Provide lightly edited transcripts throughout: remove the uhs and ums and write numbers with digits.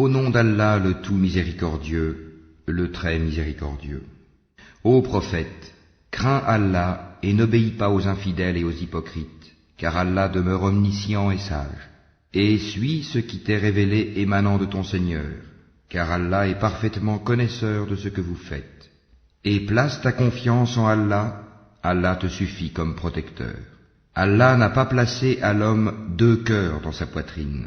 Au nom d'Allah le tout miséricordieux, le très miséricordieux. Ô prophète, crains Allah et n'obéis pas aux infidèles et aux hypocrites, car Allah demeure omniscient et sage. Et suis ce qui t'est révélé émanant de ton Seigneur, car Allah est parfaitement connaisseur de ce que vous faites. Et place ta confiance en Allah, Allah te suffit comme protecteur. Allah n'a pas placé à l'homme deux cœurs dans sa poitrine.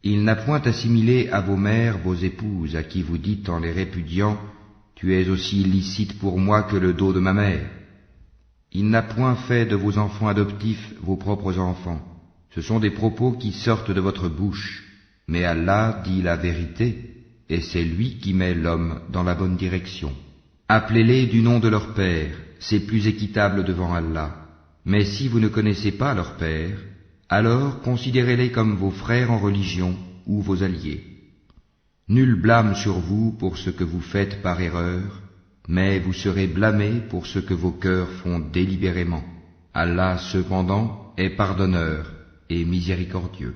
Il n'a point assimilé à vos mères vos épouses, à qui vous dites en les répudiant « Tu es aussi illicite pour moi que le dos de ma mère ». Il n'a point fait de vos enfants adoptifs vos propres enfants. Ce sont des propos qui sortent de votre bouche, mais Allah dit la vérité, et c'est lui qui met l'homme dans la bonne direction. Appelez-les du nom de leur père, c'est plus équitable devant Allah. Mais si vous ne connaissez pas leur père, alors considérez-les comme vos frères en religion ou vos alliés. Nul blâme sur vous pour ce que vous faites par erreur, mais vous serez blâmés pour ce que vos cœurs font délibérément. Allah, cependant, est pardonneur et miséricordieux.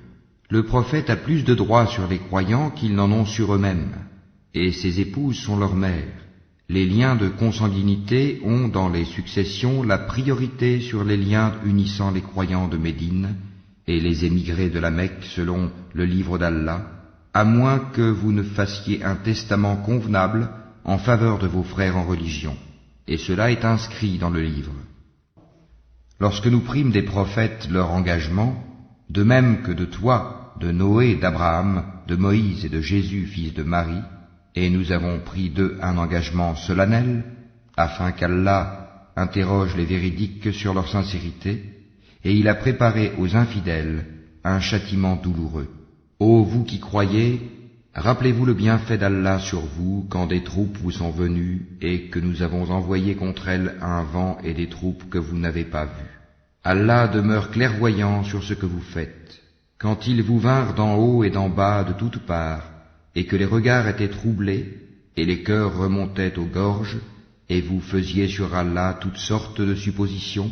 Le prophète a plus de droits sur les croyants qu'ils n'en ont sur eux-mêmes, et ses épouses sont leurs mères. Les liens de consanguinité ont dans les successions la priorité sur les liens unissant les croyants de Médine et les émigrés de la Mecque selon le livre d'Allah, à moins que vous ne fassiez un testament convenable en faveur de vos frères en religion. Et cela est inscrit dans le livre. Lorsque nous prîmes des prophètes leur engagement, de même que de toi, de Noé, d'Abraham, de Moïse et de Jésus, fils de Marie, et nous avons pris d'eux un engagement solennel, afin qu'Allah interroge les véridiques sur leur sincérité, et il a préparé aux infidèles un châtiment douloureux. Ô vous qui croyez, rappelez-vous le bienfait d'Allah sur vous quand des troupes vous sont venues et que nous avons envoyé contre elles un vent et des troupes que vous n'avez pas vues. Allah demeure clairvoyant sur ce que vous faites. Quand ils vous vinrent d'en haut et d'en bas de toutes parts, et que les regards étaient troublés, et les cœurs remontaient aux gorges, et vous faisiez sur Allah toutes sortes de suppositions,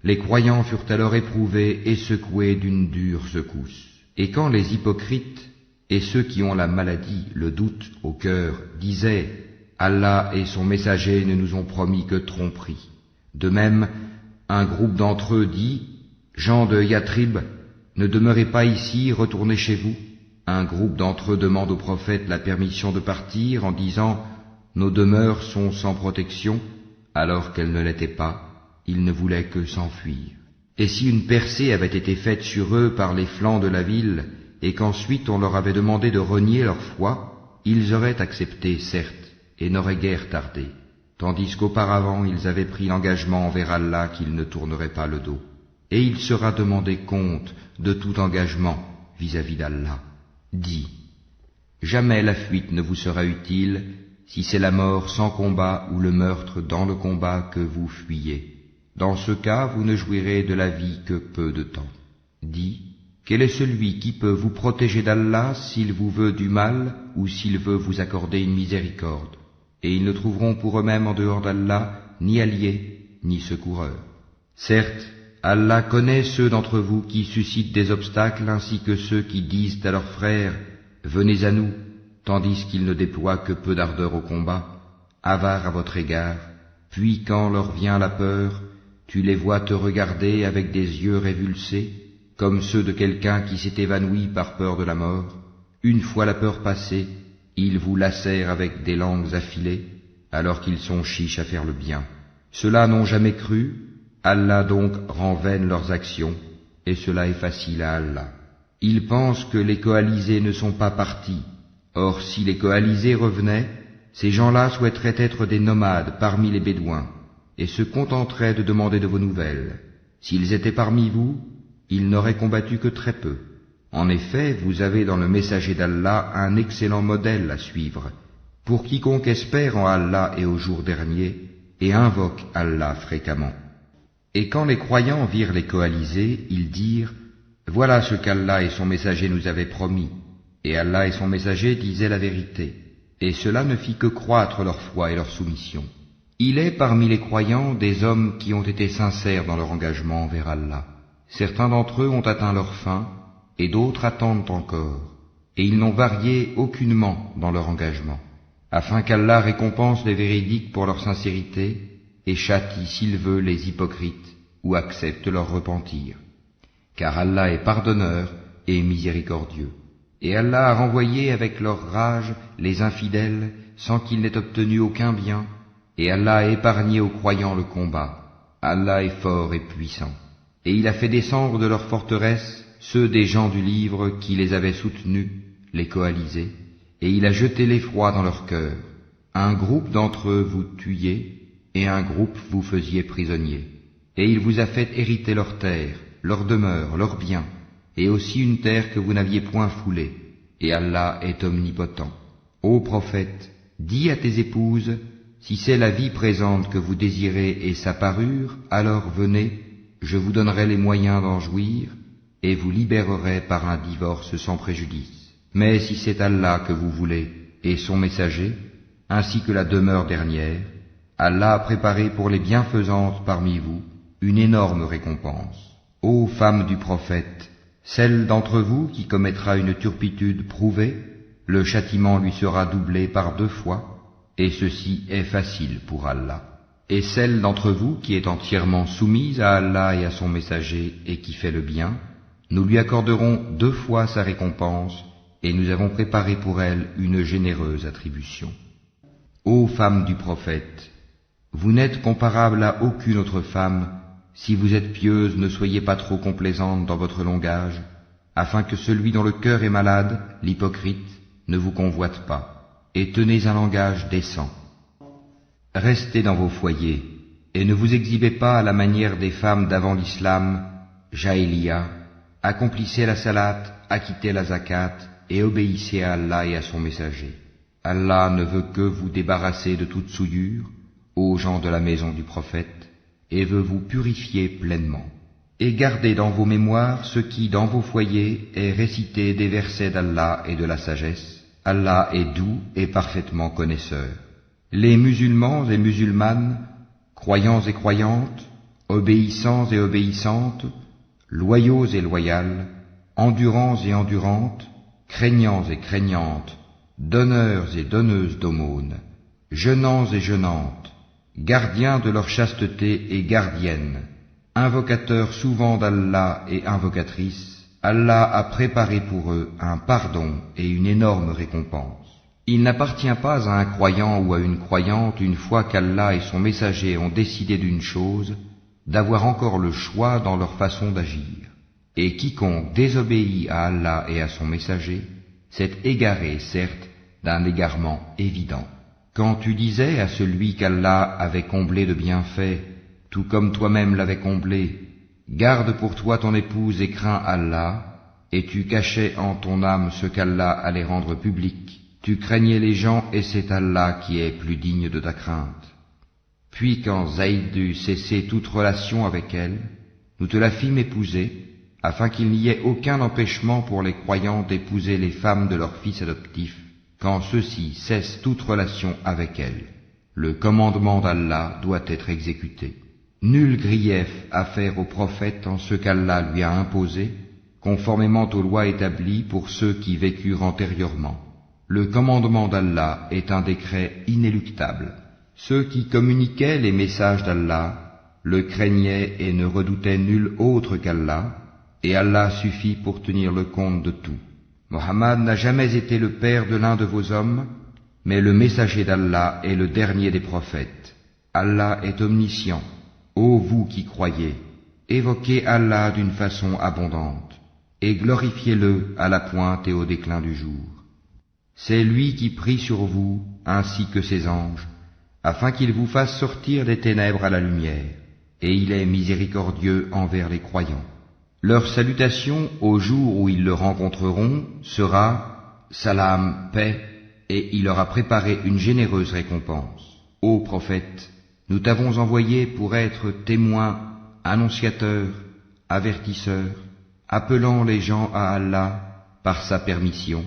les croyants furent alors éprouvés et secoués d'une dure secousse. Et quand les hypocrites et ceux qui ont la maladie, le doute au cœur, disaient « Allah et son messager ne nous ont promis que tromperie ». De même, un groupe d'entre eux dit « Gens de Yatrib, ne demeurez pas ici, retournez chez vous ». Un groupe d'entre eux demande au prophète la permission de partir en disant « Nos demeures sont sans protection », alors qu'elles ne l'étaient pas, ils ne voulaient que s'enfuir. Et si une percée avait été faite sur eux par les flancs de la ville, et qu'ensuite on leur avait demandé de renier leur foi, ils auraient accepté, certes, et n'auraient guère tardé, tandis qu'auparavant ils avaient pris l'engagement envers Allah qu'ils ne tourneraient pas le dos. Et il sera demandé compte de tout engagement vis-à-vis d'Allah. Dis, jamais la fuite ne vous sera utile si c'est la mort sans combat ou le meurtre dans le combat que vous fuyez. Dans ce cas, vous ne jouirez de la vie que peu de temps. Dis, quel est celui qui peut vous protéger d'Allah s'il vous veut du mal ou s'il veut vous accorder une miséricorde? Et ils ne trouveront pour eux-mêmes en dehors d'Allah ni alliés ni secoureurs. Certes, Allah connaît ceux d'entre vous qui suscitent des obstacles ainsi que ceux qui disent à leurs frères « Venez à nous », tandis qu'ils ne déploient que peu d'ardeur au combat, avares à votre égard, puis quand leur vient la peur, tu les vois te regarder avec des yeux révulsés, comme ceux de quelqu'un qui s'est évanoui par peur de la mort. Une fois la peur passée, ils vous lacèrent avec des langues affilées, alors qu'ils sont chiches à faire le bien. Ceux-là n'ont jamais cru, Allah donc rend vaines leurs actions, et cela est facile à Allah. Ils pensent que les coalisés ne sont pas partis. Or si les coalisés revenaient, ces gens-là souhaiteraient être des nomades parmi les Bédouins, et se contenteraient de demander de vos nouvelles. S'ils étaient parmi vous, ils n'auraient combattu que très peu. En effet, vous avez dans le messager d'Allah un excellent modèle à suivre, pour quiconque espère en Allah et au jour dernier, et invoque Allah fréquemment. Et quand les croyants virent les coalisés, ils dirent « Voilà ce qu'Allah et son messager nous avaient promis. » Et Allah et son messager disaient la vérité. Et cela ne fit que croître leur foi et leur soumission. Il est parmi les croyants des hommes qui ont été sincères dans leur engagement envers Allah. Certains d'entre eux ont atteint leur fin, et d'autres attendent encore. et ils n'ont varié aucunement dans leur engagement, afin qu'Allah récompense les véridiques pour leur sincérité et châtie s'il veut les hypocrites ou accepte leur repentir. Car Allah est pardonneur et miséricordieux. Et Allah a renvoyé avec leur rage les infidèles sans qu'ils n'aient obtenu aucun bien, et Allah a épargné aux croyants le combat. Allah est fort et puissant. Et il a fait descendre de leurs forteresses ceux des gens du livre qui les avaient soutenus, les coalisés, et il a jeté l'effroi dans leur cœur. Un groupe d'entre eux vous tuiez, et un groupe vous faisiez prisonniers. Et il vous a fait hériter leurs terres, leurs demeures, leurs biens, et aussi une terre que vous n'aviez point foulée, et Allah est omnipotent. Ô prophète, dis à tes épouses, si c'est la vie présente que vous désirez et sa parure, alors venez, je vous donnerai les moyens d'en jouir, et vous libérerai par un divorce sans préjudice. Mais si c'est Allah que vous voulez, et son messager, ainsi que la demeure dernière, Allah a préparé pour les bienfaisantes parmi vous une énorme récompense. Ô femmes du prophète, celle d'entre vous qui commettra une turpitude prouvée, le châtiment lui sera doublé par 2 fois, et ceci est facile pour Allah. Et celle d'entre vous qui est entièrement soumise à Allah et à son messager et qui fait le bien, nous lui accorderons 2 fois sa récompense, et nous avons préparé pour elle une généreuse attribution. Ô femmes du prophète, vous n'êtes comparables à aucune autre femme. Si vous êtes pieuses, ne soyez pas trop complaisantes dans votre langage, afin que celui dont le cœur est malade, l'hypocrite, ne vous convoite pas, et tenez un langage décent. Restez dans vos foyers, et ne vous exhibez pas à la manière des femmes d'avant l'islam, Jahiliya, accomplissez la salat, acquittez la zakat, et obéissez à Allah et à son messager. Allah ne veut que vous débarrasser de toute souillure, ô gens de la maison du prophète, et veut vous purifier pleinement. Et gardez dans vos mémoires ce qui, dans vos foyers, est récité des versets d'Allah et de la sagesse. Allah est doux et parfaitement connaisseur. Les musulmans et musulmanes, croyants et croyantes, obéissants et obéissantes, loyaux et loyales, endurants et endurantes, craignants et craignantes, donneurs et donneuses d'aumônes, jeûnants et jeûnantes, gardiens de leur chasteté et gardiennes, invocateurs souvent d'Allah et invocatrices, Allah a préparé pour eux un pardon et une énorme récompense. Il n'appartient pas à un croyant ou à une croyante, une fois qu'Allah et son messager ont décidé d'une chose, d'avoir encore le choix dans leur façon d'agir. Et quiconque désobéit à Allah et à son messager, s'est égaré, certes, d'un égarement évident. Quand tu disais à celui qu'Allah avait comblé de bienfaits, tout comme toi-même l'avais comblé, garde pour toi ton épouse et crains Allah, et tu cachais en ton âme ce qu'Allah allait rendre public, tu craignais les gens et c'est Allah qui est plus digne de ta crainte. Puis quand Zayd eut cessé toute relation avec elle, nous te la fîmes épouser, afin qu'il n'y ait aucun empêchement pour les croyants d'épouser les femmes de leurs fils adoptifs, quand ceux-ci cessent toute relation avec elles. Le commandement d'Allah doit être exécuté. Nul grief à faire au prophète en ce qu'Allah lui a imposé, conformément aux lois établies pour ceux qui vécurent antérieurement. Le commandement d'Allah est un décret inéluctable. Ceux qui communiquaient les messages d'Allah le craignaient et ne redoutaient nul autre qu'Allah, et Allah suffit pour tenir le compte de tout. Mohammed n'a jamais été le père de l'un de vos hommes, mais le messager d'Allah est le dernier des prophètes. Allah est omniscient. Ô vous qui croyez, évoquez Allah d'une façon abondante, et glorifiez-le à la pointe et au déclin du jour. C'est lui qui prie sur vous, ainsi que ses anges, afin qu'il vous fasse sortir des ténèbres à la lumière, et il est miséricordieux envers les croyants. Leur salutation au jour où ils le rencontreront sera « Salam, paix », et il leur a préparé une généreuse récompense. Ô prophète, nous t'avons envoyé pour être témoin, annonciateur, avertisseur, appelant les gens à Allah par sa permission,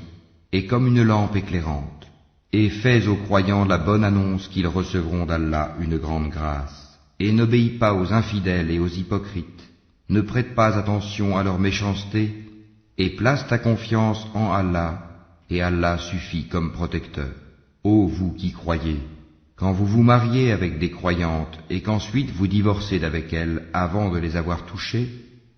et comme une lampe éclairante. Et fais aux croyants la bonne annonce qu'ils recevront d'Allah une grande grâce. Et n'obéis pas aux infidèles et aux hypocrites. Ne prête pas attention à leur méchanceté, et place ta confiance en Allah, et Allah suffit comme protecteur. Ô vous qui croyez, quand vous vous mariez avec des croyantes et qu'ensuite vous divorcez d'avec elles avant de les avoir touchées,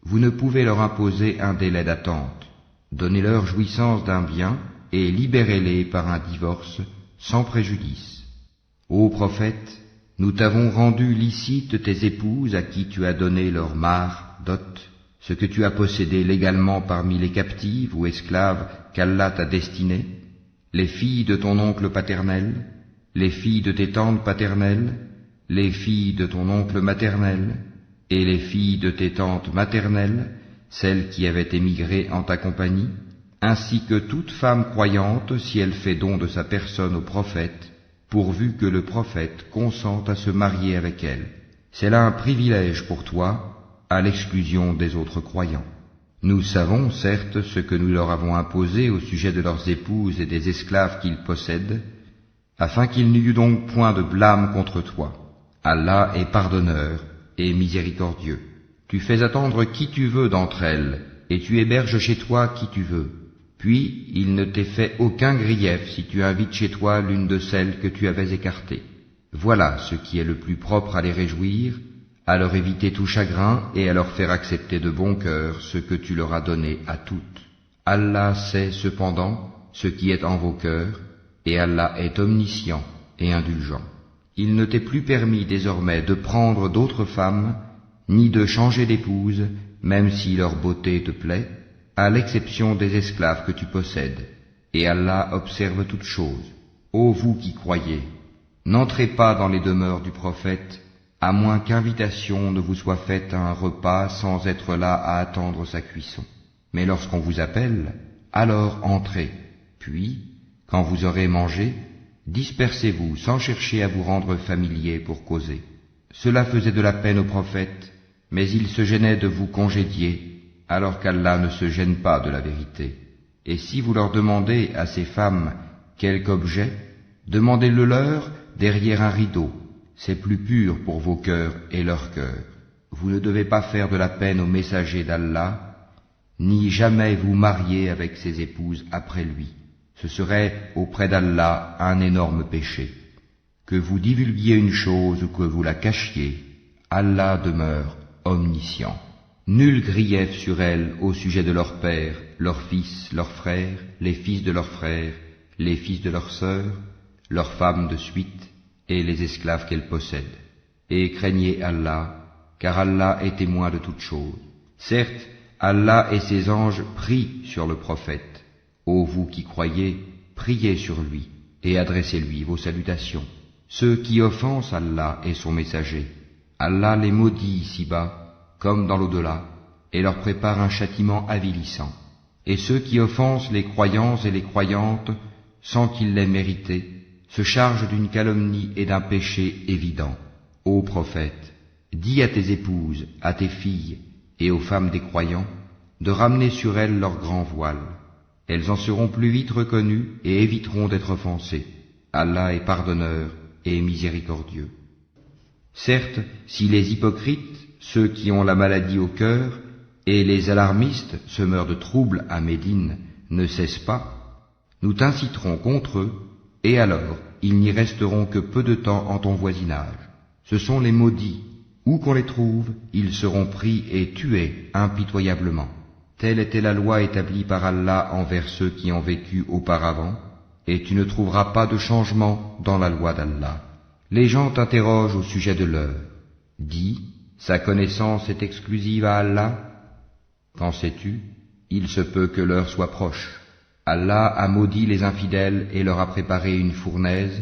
vous ne pouvez leur imposer un délai d'attente. Donnez-leur jouissance d'un bien et libérez-les par un divorce sans préjudice. Ô prophète, nous t'avons rendu licite tes épouses à qui tu as donné leur mar, dot, ce que tu as possédé légalement parmi les captives ou esclaves qu'Allah t'a destinées, les filles de ton oncle paternel, les filles de tes tantes paternelles, les filles de ton oncle maternel, et les filles de tes tantes maternelles, celles qui avaient émigré en ta compagnie, ainsi que toute femme croyante si elle fait don de sa personne au prophète, pourvu que le prophète consente à se marier avec elle. C'est là un privilège pour toi, à l'exclusion des autres croyants. Nous savons, certes, ce que nous leur avons imposé au sujet de leurs épouses et des esclaves qu'ils possèdent, afin qu'il n'y eût donc point de blâme contre toi. Allah est pardonneur et miséricordieux. Tu fais attendre qui tu veux d'entre elles, et tu héberges chez toi qui tu veux. Puis il ne t'est fait aucun grief si tu invites chez toi l'une de celles que tu avais écartées. Voilà ce qui est le plus propre à les réjouir, à leur éviter tout chagrin et à leur faire accepter de bon cœur ce que tu leur as donné à toutes. Allah sait cependant ce qui est en vos cœurs, et Allah est omniscient et indulgent. Il ne t'est plus permis désormais de prendre d'autres femmes, ni de changer d'épouse, même si leur beauté te plaît, à l'exception des esclaves que tu possèdes, et Allah observe toutes choses. Ô vous qui croyez, n'entrez pas dans les demeures du prophète, à moins qu'invitation ne vous soit faite à un repas sans être là à attendre sa cuisson. Mais lorsqu'on vous appelle, alors entrez, puis, quand vous aurez mangé, dispersez-vous sans chercher à vous rendre familier pour causer. Cela faisait de la peine au prophète, mais il se gênait de vous congédier, alors qu'Allah ne se gêne pas de la vérité. Et si vous leur demandez à ces femmes quelque objet, demandez-le leur derrière un rideau, c'est plus pur pour vos cœurs et leurs cœurs. Vous ne devez pas faire de la peine aux messagers d'Allah, ni jamais vous marier avec ses épouses après lui. Ce serait auprès d'Allah un énorme péché. Que vous divulguiez une chose ou que vous la cachiez, Allah demeure omniscient. Nul grief sur elles au sujet de leurs pères, leurs fils, leurs frères, les fils de leurs frères, les fils de leurs sœurs, leurs femmes de suite, et les esclaves qu'elles possèdent. Et craignez Allah, car Allah est témoin de toutes choses. Certes, Allah et ses anges prient sur le prophète. Ô vous qui croyez, priez sur lui, et adressez-lui vos salutations. Ceux qui offensent Allah et son messager, Allah les maudit ici-bas, comme dans l'au-delà, et leur prépare un châtiment avilissant. Et ceux qui offensent les croyants et les croyantes, sans qu'ils l'aient mérité, se chargent d'une calomnie et d'un péché évident. Ô prophète, dis à tes épouses, à tes filles et aux femmes des croyants, de ramener sur elles leur grand voile. Elles en seront plus vite reconnues et éviteront d'être offensées. Allah est pardonneur et miséricordieux. Certes, si les hypocrites, ceux qui ont la maladie au cœur, et les alarmistes, semeurs de troubles à Médine, ne cessent pas, nous t'inciterons contre eux, et alors ils n'y resteront que peu de temps en ton voisinage. Ce sont les maudits. Où qu'on les trouve, ils seront pris et tués impitoyablement. Telle était la loi établie par Allah envers ceux qui ont vécu auparavant, et tu ne trouveras pas de changement dans la loi d'Allah. Les gens t'interrogent au sujet de l'heure. Dis, sa connaissance est exclusive à Allah. Qu'en sais-tu? Il se peut que l'heure soit proche. Allah a maudit les infidèles et leur a préparé une fournaise,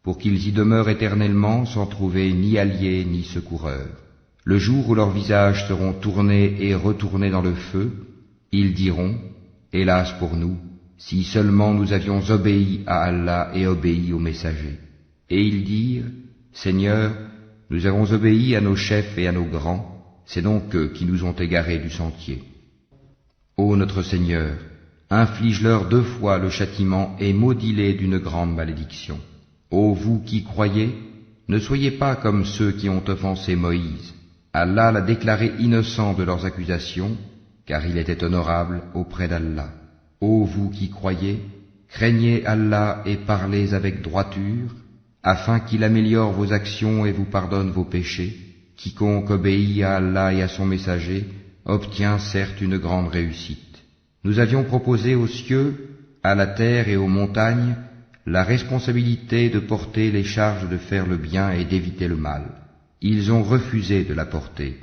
pour qu'ils y demeurent éternellement sans trouver ni alliés ni secoureurs. Le jour où leurs visages seront tournés et retournés dans le feu, ils diront, hélas pour nous, si seulement nous avions obéi à Allah et obéi aux messagers. Et ils dirent, Seigneur, nous avons obéi à nos chefs et à nos grands, c'est donc eux qui nous ont égarés du sentier. Ô notre Seigneur, inflige-leur 2 fois le châtiment et maudis-les d'une grande malédiction. Ô vous qui croyez, ne soyez pas comme ceux qui ont offensé Moïse. Allah l'a déclaré innocent de leurs accusations, car il était honorable auprès d'Allah. Ô vous qui croyez, craignez Allah et parlez avec droiture, afin qu'il améliore vos actions et vous pardonne vos péchés. Quiconque obéit à Allah et à son messager obtient certes une grande réussite. Nous avions proposé aux cieux, à la terre et aux montagnes la responsabilité de porter les charges de faire le bien et d'éviter le mal. Ils ont refusé de la porter,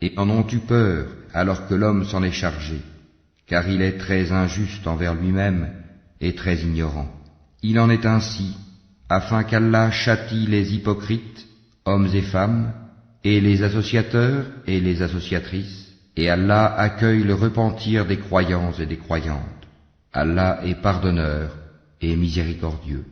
et en ont eu peur alors que l'homme s'en est chargé, car il est très injuste envers lui-même et très ignorant. Il en est ainsi, afin qu'Allah châtie les hypocrites, hommes et femmes, et les associateurs et les associatrices, et Allah accueille le repentir des croyants et des croyantes. Allah est pardonneur et miséricordieux.